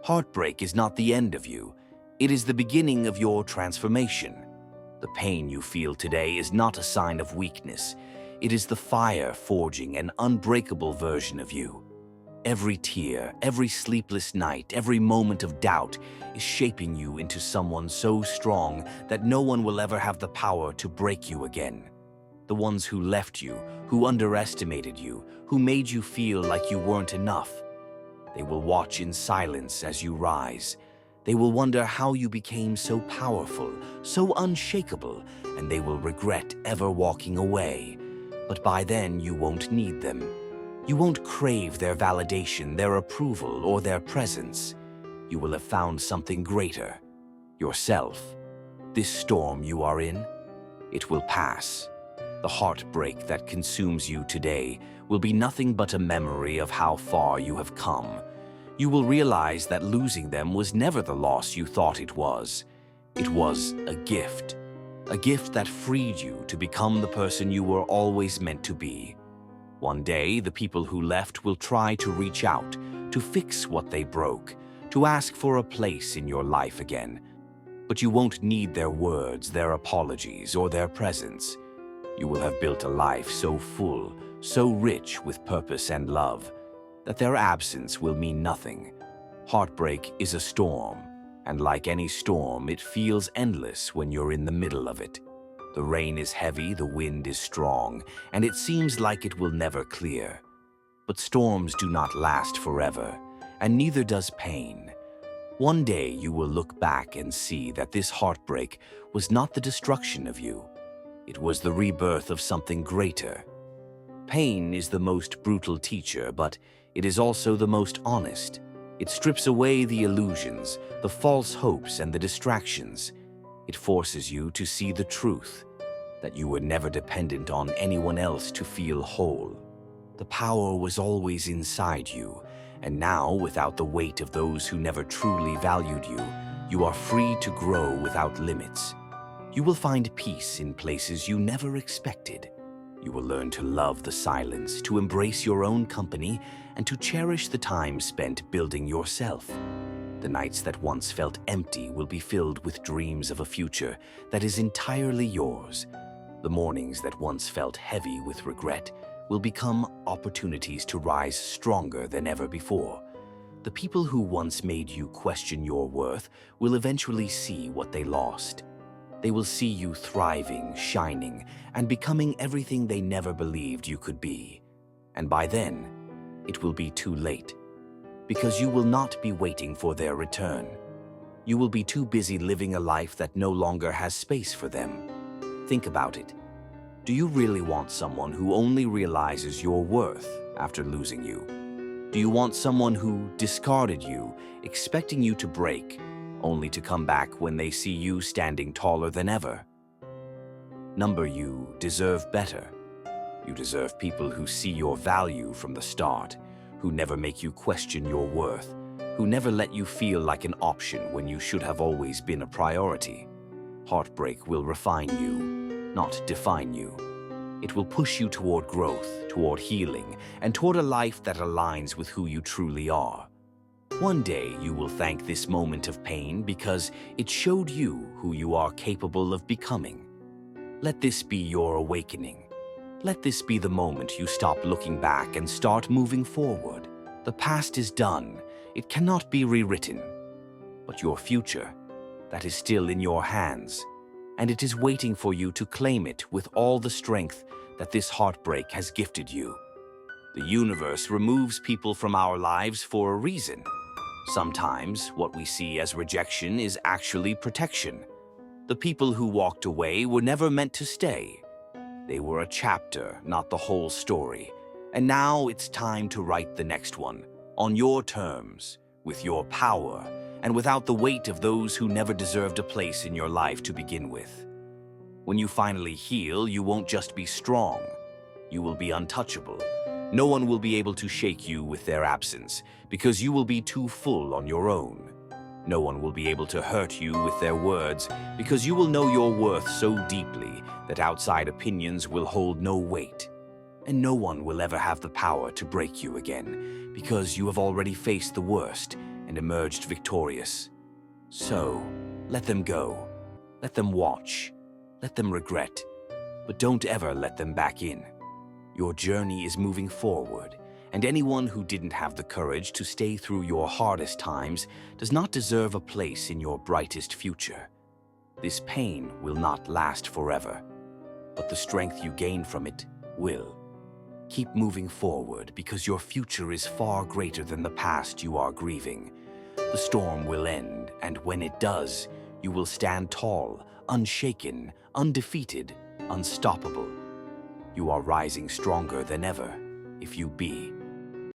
Heartbreak is not the end of you. It is the beginning of your transformation. The pain you feel today is not a sign of weakness. It is the fire forging an unbreakable version of you. Every tear, every sleepless night, every moment of doubt is shaping you into someone so strong that no one will ever have the power to break you again. The ones who left you, who underestimated you, who made you feel like you weren't enough. They will watch in silence as you rise. They will wonder how you became so powerful, so unshakable, and they will regret ever walking away. But by then, you won't need them. You won't crave their validation, their approval, or their presence. You will have found something greater, yourself. This storm you are in, it will pass. The heartbreak that consumes you today will be nothing but a memory of how far you have come. You will realize that losing them was never the loss you thought it was. It was a gift that freed you to become the person you were always meant to be. One day, the people who left will try to reach out, to fix what they broke, to ask for a place in your life again. But you won't need their words, their apologies, or their presence. You will have built a life so full, so rich with purpose and love, that their absence will mean nothing. Heartbreak is a storm, and like any storm, it feels endless when you're in the middle of it. The rain is heavy, the wind is strong, and it seems like it will never clear. But storms do not last forever, and neither does pain. One day you will look back and see that this heartbreak was not the destruction of you. It was the rebirth of something greater. Pain is the most brutal teacher, but it is also the most honest. It strips away the illusions, the false hopes, and the distractions. It forces you to see the truth, that you were never dependent on anyone else to feel whole. The power was always inside you, and now, without the weight of those who never truly valued you, you are free to grow without limits. You will find peace in places you never expected. You will learn to love the silence, to embrace your own company, and to cherish the time spent building yourself. The nights that once felt empty will be filled with dreams of a future that is entirely yours. The mornings that once felt heavy with regret will become opportunities to rise stronger than ever before. The people who once made you question your worth will eventually see what they lost. They will see you thriving, shining, and becoming everything they never believed you could be. And by then, it will be too late, because you will not be waiting for their return. You will be too busy living a life that no longer has space for them. Think about it. Do you really want someone who only realizes your worth after losing you? Do you want someone who discarded you, expecting you to break, only to come back when they see you standing taller than ever? You deserve better. You deserve people who see your value from the start, who never make you question your worth, who never let you feel like an option when you should have always been a priority. Heartbreak will refine you, not define you. It will push you toward growth, toward healing, and toward a life that aligns with who you truly are. One day you will thank this moment of pain because it showed you who you are capable of becoming. Let this be your awakening. Let this be the moment you stop looking back and start moving forward. The past is done. It cannot be rewritten. But your future, that is still in your hands, and it is waiting for you to claim it with all the strength that this heartbreak has gifted you. The universe removes people from our lives for a reason. Sometimes what we see as rejection is actually protection. The people who walked away were never meant to stay. They were a chapter, not the whole story. And now it's time to write the next one, on your terms, with your power, and without the weight of those who never deserved a place in your life to begin with. When you finally heal, you won't just be strong. You will be untouchable. No one will be able to shake you with their absence, because you will be too full on your own. No one will be able to hurt you with their words, because you will know your worth so deeply that outside opinions will hold no weight. And no one will ever have the power to break you again, because you have already faced the worst, and emerged victorious. So, let them go. Let them watch. Let them regret. But don't ever let them back in. Your journey is moving forward, and anyone who didn't have the courage to stay through your hardest times does not deserve a place in your brightest future. This pain will not last forever, but the strength you gain from it will. Keep moving forward because your future is far greater than the past you are grieving. The storm will end, and when it does, you will stand tall, unshaken, undefeated, unstoppable. You are rising stronger than ever if you be